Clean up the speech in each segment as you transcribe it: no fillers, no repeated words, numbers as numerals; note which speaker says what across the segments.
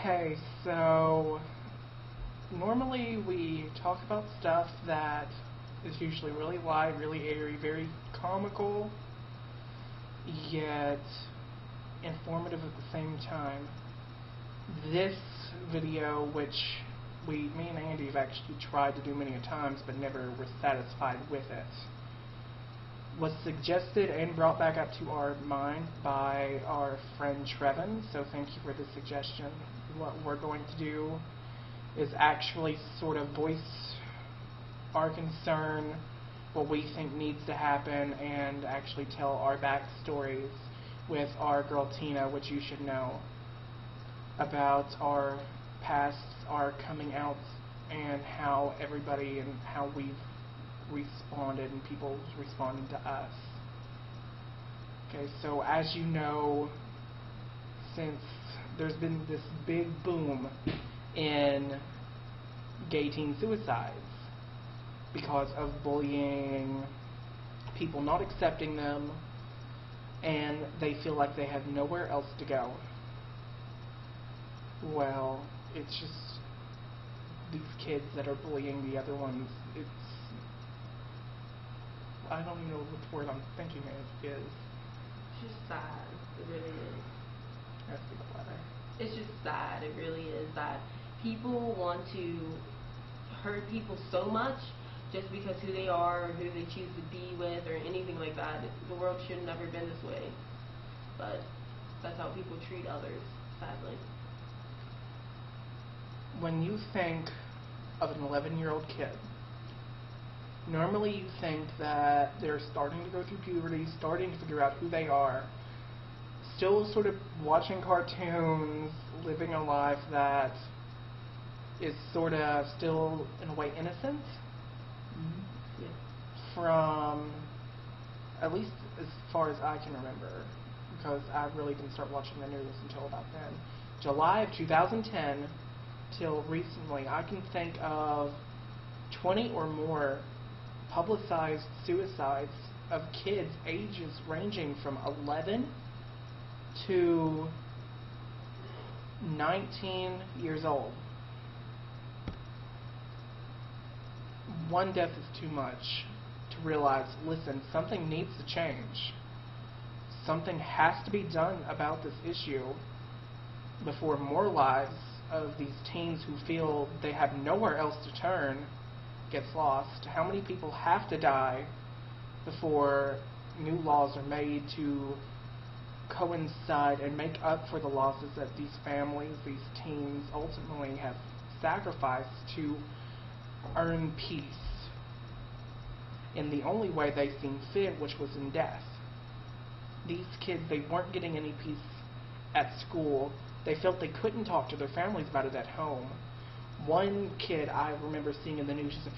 Speaker 1: Hey, so normally we talk about stuff that is usually really light, really airy, very comical, yet informative at the same time. This video, which me and Andy have actually tried to do many a times but never were satisfied with it, was suggested and brought back up to our mind by our friend Trevin, so thank you for the suggestion. What we're going to do is actually sort of voice our concern, what we think needs to happen, and actually tell our backstories with our girl Tina, which you should know, about our past, our coming out, and how everybody and how we've responded and people responding to us. Okay, so as you know, since there's been this big boom in gay teen suicides because of bullying, people not accepting them, and they feel like they have nowhere else to go. Well, it's just these kids that are bullying the other ones. I don't even know which word I'm thinking is.
Speaker 2: It's just sad. It really is.
Speaker 1: That's the letter.
Speaker 2: It's just sad. It really is that people want to hurt people so much just because who they are or who they choose to be with or anything like that. The world should have never been this way. But that's how people treat others, sadly.
Speaker 1: When you think of an 11-year-old kid, normally you think that they're starting to go through puberty, starting to figure out who they are, still sort of watching cartoons, living a life that is sort of still, in a way, innocent.
Speaker 2: Yeah.
Speaker 1: From, at least as far as I can remember, because I really didn't start watching the news until about then. July of 2010 till recently, I can think of 20 or more publicized suicides of kids ages ranging from 11 to 19 years old. One death is too much to realize, listen, something needs to change. Something has to be done about this issue before more lives of these teens who feel they have nowhere else to turn gets lost. How many people have to die before new laws are made to coincide and make up for the losses that these families, these teens ultimately have sacrificed to earn peace in the only way they seem fit, which was in death. These kids, they weren't getting any peace at school. They felt they couldn't talk to their families about it at home. One kid I remember seeing in the news just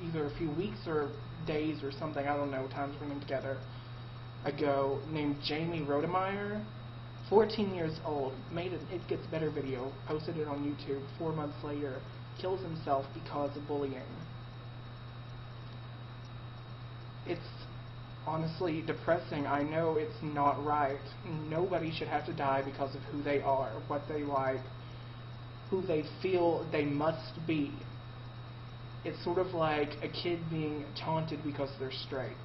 Speaker 1: either a few weeks or days or something, I don't know, time's running together, ago, named Jamie Rodemeyer, 14 years old, made an It Gets Better video, posted it on YouTube, 4 months later, kills himself because of bullying. It's honestly depressing. I know it's not right. Nobody should have to die because of who they are, what they like, who they feel they must be. It's sort of like a kid being taunted because they're straight.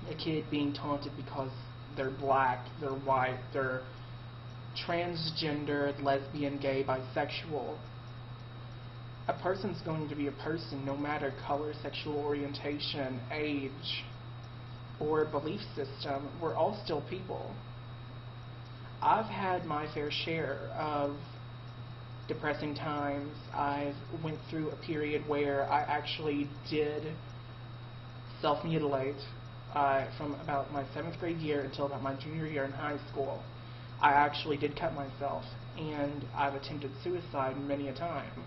Speaker 1: A kid being taunted because they're black, they're white, they're transgender, lesbian, gay, bisexual. A person's going to be a person no matter color, sexual orientation, age, or belief system. We're all still people. I've had my fair share of depressing times. I went through a period where I actually did self-mutilate from about my 7th grade year until about my junior year in high school. I actually did cut myself, and I've attempted suicide many a time.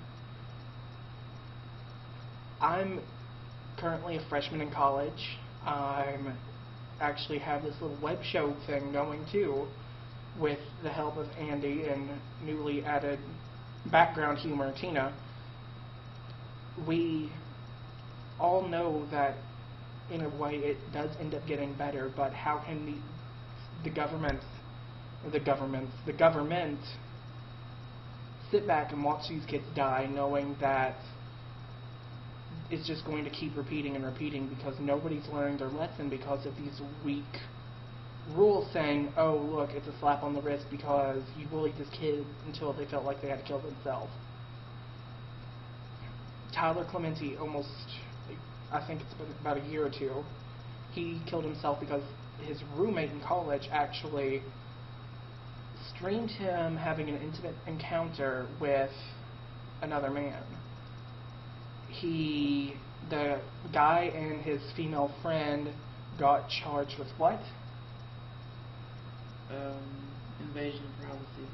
Speaker 1: I'm currently a freshman in college. I'm actually have this little web show thing going too, with the help of Andy and newly added background humor, Tina. We all know that in a way it does end up getting better, but how can the government sit back and watch these kids die knowing that it's just going to keep repeating and repeating because nobody's learning their lesson because of these weak rules saying, oh, look, it's a slap on the wrist because you bullied this kid until they felt like they had to kill themselves. Tyler Clementi almost, I think it's about a year or two, he killed himself because his roommate in college actually streamed him having an intimate encounter with another man. The guy and his female friend got charged with what?
Speaker 3: Invasion of privacy.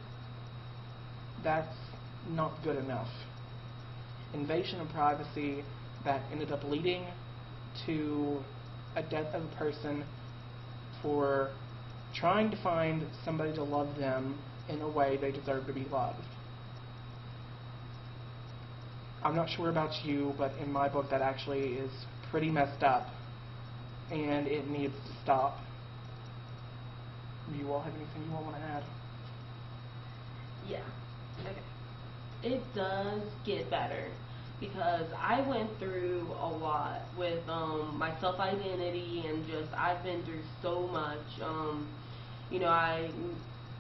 Speaker 1: That's not good enough. Invasion of privacy that ended up leading to a death of a person for trying to find somebody to love them in a way they deserve to be loved. I'm not sure about you, but in my book that actually is pretty messed up, and it needs to stop. Do you all have anything you all want to add?
Speaker 2: Yeah. Okay. It does get better because I went through a lot with my self-identity and just I've been through so much. You know,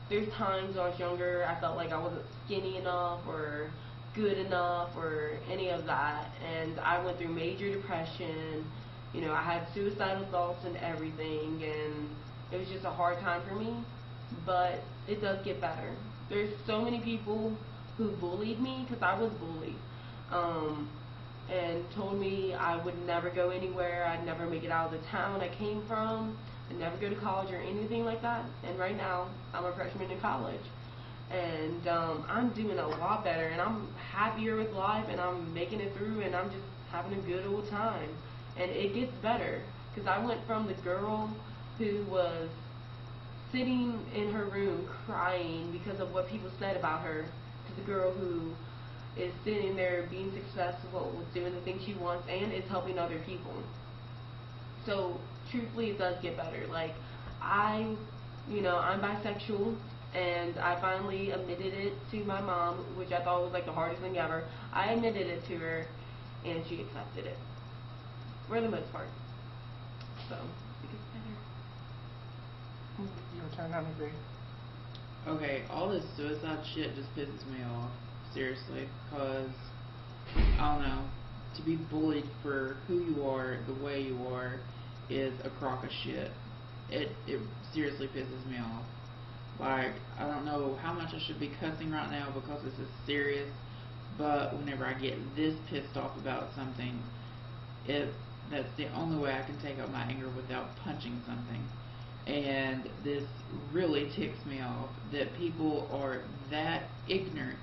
Speaker 2: there's times when I was younger I felt like I wasn't skinny enough or good enough or any of that, and I went through major depression. You know, I had suicidal thoughts and everything, and it was just a hard time for me, but it does get better. There's so many people who bullied me because I was bullied, and told me I would never go anywhere, I'd never make it out of the town I came from, I'd never go to college or anything like that, and right now I'm a freshman in college. And I'm doing a lot better, and I'm happier with life, and I'm making it through, and I'm just having a good old time. And it gets better, because I went from the girl who was sitting in her room crying because of what people said about her to the girl who is sitting there being successful, doing the things she wants, and is helping other people. So, truthfully, it does get better. Like, I'm bisexual, and I finally admitted it to my mom, which I thought was like the hardest thing ever. I admitted it to her, and she accepted it, for the most part. So, it gets better.
Speaker 1: Your turn, I'm agree.
Speaker 3: Okay, all this suicide shit just pisses me off, seriously, because, I don't know, to be bullied for who you are, the way you are, is a crock of shit. It seriously pisses me off. Like, I don't know how much I should be cussing right now because this is serious, but whenever I get this pissed off about something, that's the only way I can take out my anger without punching something. And this really ticks me off that people are that ignorant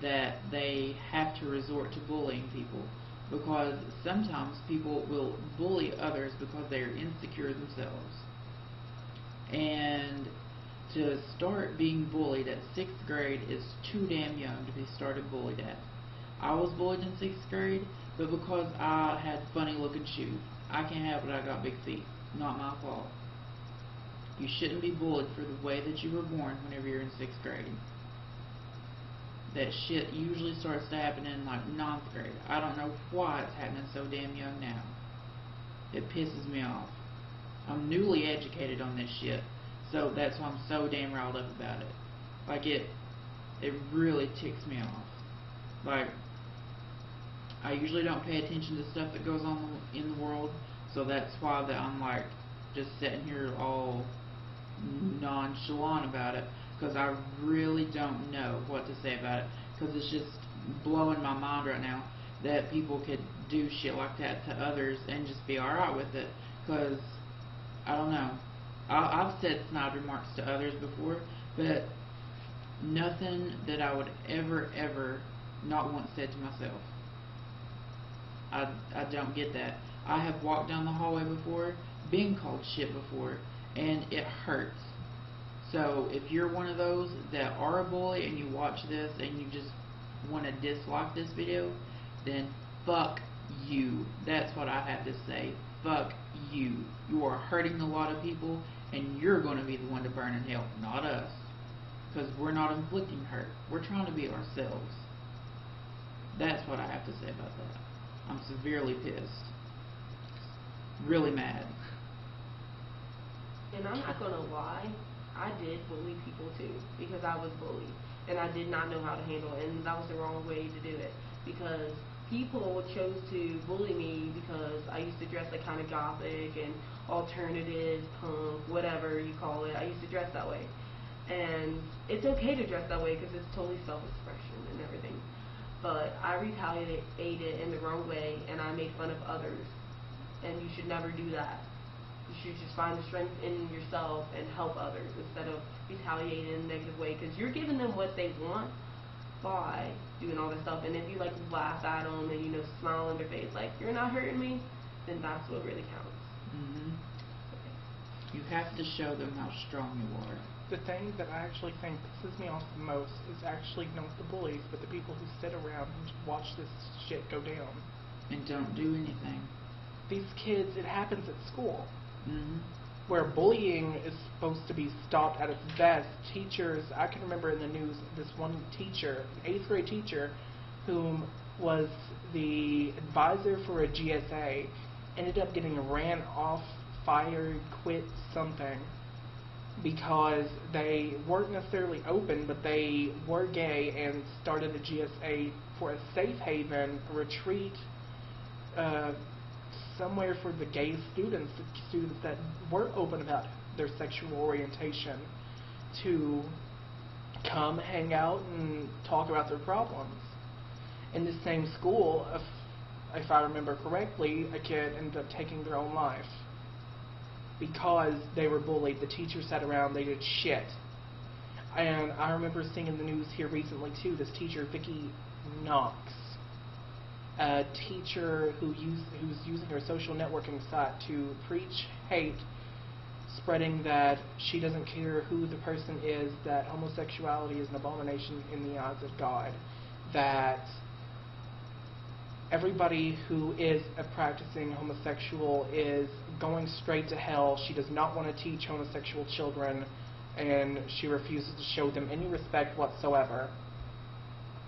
Speaker 3: that they have to resort to bullying people, because sometimes people will bully others because they are insecure themselves. And to start being bullied at 6th grade is too damn young to be started bullied at. I was bullied in 6th grade, but because I had funny looking shoes. I can't have it, I got big feet. Not my fault. You shouldn't be bullied for the way that you were born whenever you're in 6th grade. That shit usually starts to happen in like 9th grade. I don't know why it's happening so damn young now. It pisses me off. I'm newly educated on this shit, so that's why I'm so damn riled up about it. Like, it really ticks me off. Like, I usually don't pay attention to stuff that goes on in the world, so that's why that I'm like just sitting here all nonchalant about it, because I really don't know what to say about it, because it's just blowing my mind right now that people could do shit like that to others and just be alright with it, because I don't know. I've said snide remarks to others before, but nothing that I would ever not want said to myself. I don't get that. I have walked down the hallway before, been called shit before, and it hurts. So if you're one of those that are a bully and you watch this and you just want to dislike this video, then fuck you. That's what I have to say. Fuck you. You are hurting a lot of people, and you're going to be the one to burn in hell, not us. because we're not inflicting hurt. We're trying to be ourselves. That's what I have to say about that. I'm severely pissed. Really mad.
Speaker 2: And I'm not going to lie, I did bully people too, because I was bullied. And I did not know how to handle it, and that was the wrong way to do it. Because people chose to bully me because I used to dress like kind of gothic and alternative, punk, whatever you call it. I used to dress that way. And it's okay to dress that way because it's totally self-expression and everything. But I retaliated in the wrong way, and I made fun of others. And you should never do that. You should just find the strength in yourself and help others instead of retaliating in a negative way, because you're giving them what they want by doing all this stuff. And if you like laugh at them and smile in their face like you're not hurting me, then that's what really counts.
Speaker 3: Mm-hmm. You have to show them how strong you are.
Speaker 1: The thing that I actually think pisses me off the most is actually not the bullies, but the people who sit around and just watch this shit go down.
Speaker 3: And don't do anything.
Speaker 1: These kids, it happens at school.
Speaker 3: Mm-hmm.
Speaker 1: Where bullying is supposed to be stopped at its best. Teachers, I can remember in the news, this one teacher, an 8th grade teacher, whom was the advisor for a GSA, ended up getting ran off, fired, quit, something, because they weren't necessarily open, but they were gay and started a GSA for a safe haven, a retreat, somewhere for the gay students that weren't open about their sexual orientation, to come hang out and talk about their problems. In this same school, if I remember correctly, a kid ended up taking their own life because they were bullied. The teacher sat around, they did shit. And I remember seeing in the news here recently too, this teacher, Vicky Knox, a teacher who's using her social networking site to preach hate, spreading that she doesn't care who the person is, that homosexuality is an abomination in the eyes of God, that everybody who is a practicing homosexual is going straight to hell. She does not want to teach homosexual children, and she refuses to show them any respect whatsoever.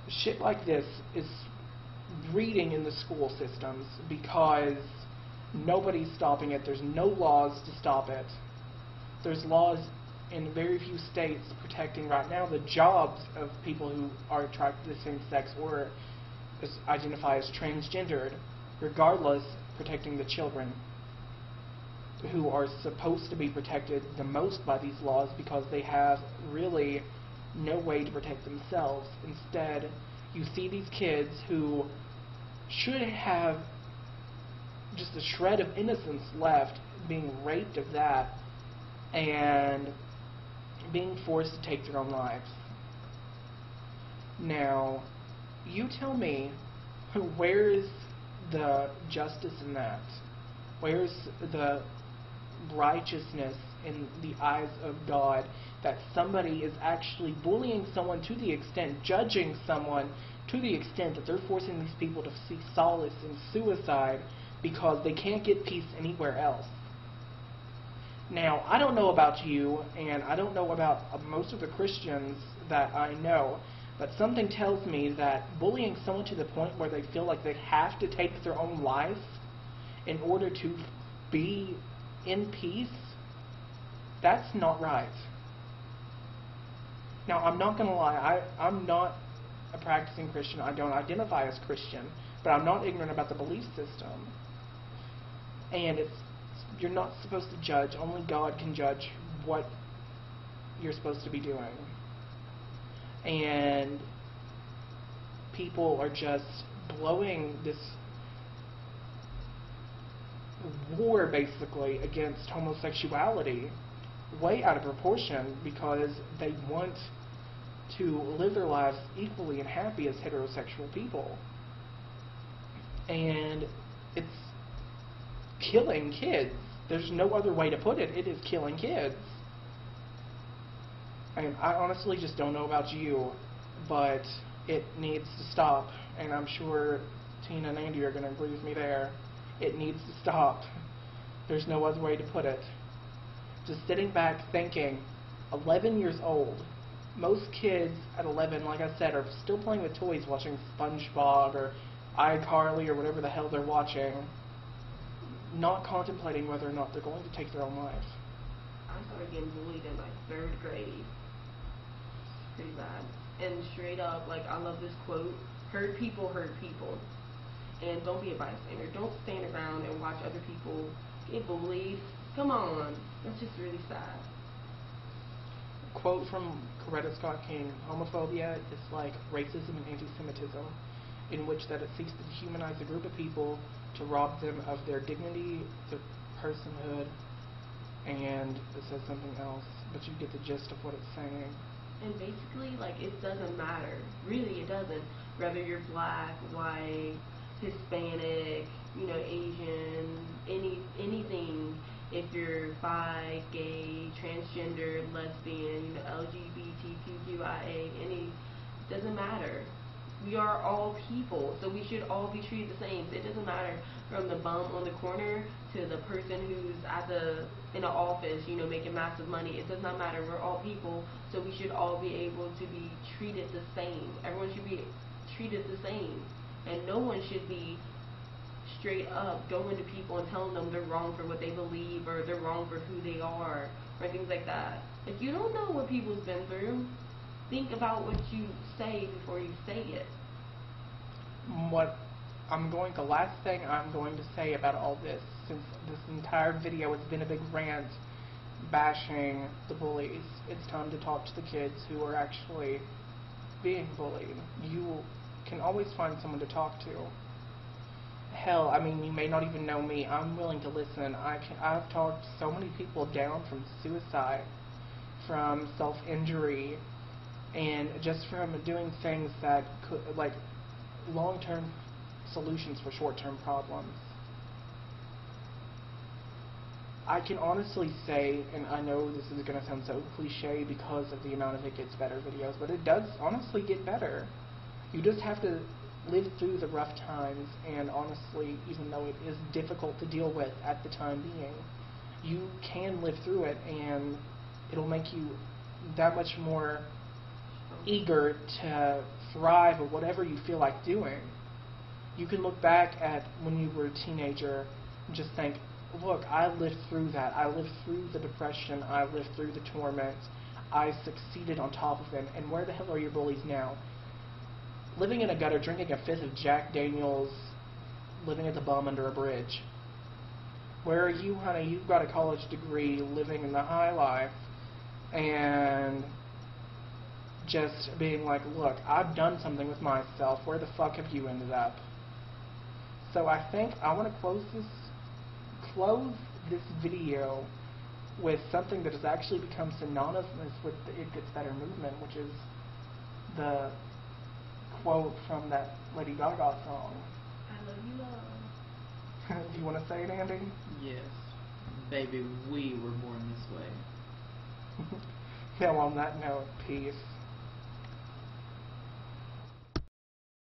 Speaker 1: Shit like this is breeding in the school systems because nobody's stopping it. There's no laws to stop it. There's laws in very few states protecting right now the jobs of people who are attracted to the same sex or identify as transgendered, regardless, protecting the children who are supposed to be protected the most by these laws because they have really no way to protect themselves. Instead, you see these kids who should have just a shred of innocence left being raped of that and being forced to take their own lives. Now, you tell me, where's the justice in that? Where's the righteousness in the eyes of God that somebody is actually bullying someone to the extent, judging someone to the extent that they're forcing these people to seek solace in suicide because they can't get peace anywhere else? Now, I don't know about you, and I don't know about most of the Christians that I know, but something tells me that bullying someone to the point where they feel like they have to take their own life in order to be in peace, that's not right. Now, I'm not going to lie, I'm not a practicing Christian. I don't identify as Christian, but I'm not ignorant about the belief system. And you're not supposed to judge. Only God can judge what you're supposed to be doing. And people are just blowing this war, basically, against homosexuality way out of proportion because they want to live their lives equally and happy as heterosexual people. And it's killing kids. There's no other way to put it. It is killing kids. And I honestly just don't know about you, but it needs to stop. And I'm sure Tina and Andy are going to agree with me there. It needs to stop. There's no other way to put it. Just sitting back thinking, 11 years old, most kids at 11, like I said, are still playing with toys, watching SpongeBob or iCarly or whatever the hell they're watching, not contemplating whether or not they're going to take their own life.
Speaker 2: I started getting bullied in like 3rd grade. Pretty bad. And straight up, like, I love this quote: hurt people hurt people. And don't be a bystander. Don't stand around and watch other people get bullied. Come on. That's just really sad.
Speaker 1: Quote from Coretta Scott King: homophobia is like racism and anti-Semitism, in which that it seeks to dehumanize a group of people to rob them of their dignity, their personhood, and it says something else, but you get the gist of what it's saying.
Speaker 2: And basically, like, it doesn't matter. Really, it doesn't. Whether you're black, white, Hispanic, you know, Asian, anything. If you're bi, gay, transgender, lesbian, you know, LGBTQIA, doesn't matter. We are all people, so we should all be treated the same. It doesn't matter from the bum on the corner to the person who's in an office, you know, making massive money. It does not matter. We're all people, so we should all be able to be treated the same. Everyone should be treated the same, and no one should be straight up going to people and telling them they're wrong for what they believe or they're wrong for who they are or things like that. If you don't know what people's been through, think about what you say before you say it.
Speaker 1: The last thing I'm going to say about all this, since this entire video has been a big rant bashing the bullies, it's time to talk to the kids who are actually being bullied. You can always find someone to talk to. Hell, I mean, you may not even know me. I'm willing to listen. I've talked so many people down from suicide, from self-injury, and just from doing things that could, like, long-term solutions for short-term problems. I can honestly say, and I know this is going to sound so cliche because of the amount of It Gets Better videos, but it does honestly get better. You just have to live through the rough times, and honestly, even though it is difficult to deal with at the time being, you can live through it, and it'll make you that much more eager to thrive or whatever you feel like doing. You can look back at when you were a teenager and just think, look, I lived through that. I lived through the depression. I lived through the torment. I succeeded on top of them. And where the hell are your bullies now? Living in a gutter, drinking a fifth of Jack Daniels, living at the bum under a bridge. Where are you, honey? You've got a college degree, living in the high life, and just being like, look, I've done something with myself. Where the fuck have you ended up? So I think I want to close this video with something that has actually become synonymous with the It Gets Better movement, which is the quote from that Lady Gaga song.
Speaker 2: I love you, love.
Speaker 1: Do you want to say it, Andy?
Speaker 3: Yes. Baby, we were born this way.
Speaker 1: Yeah, well, on that note, peace.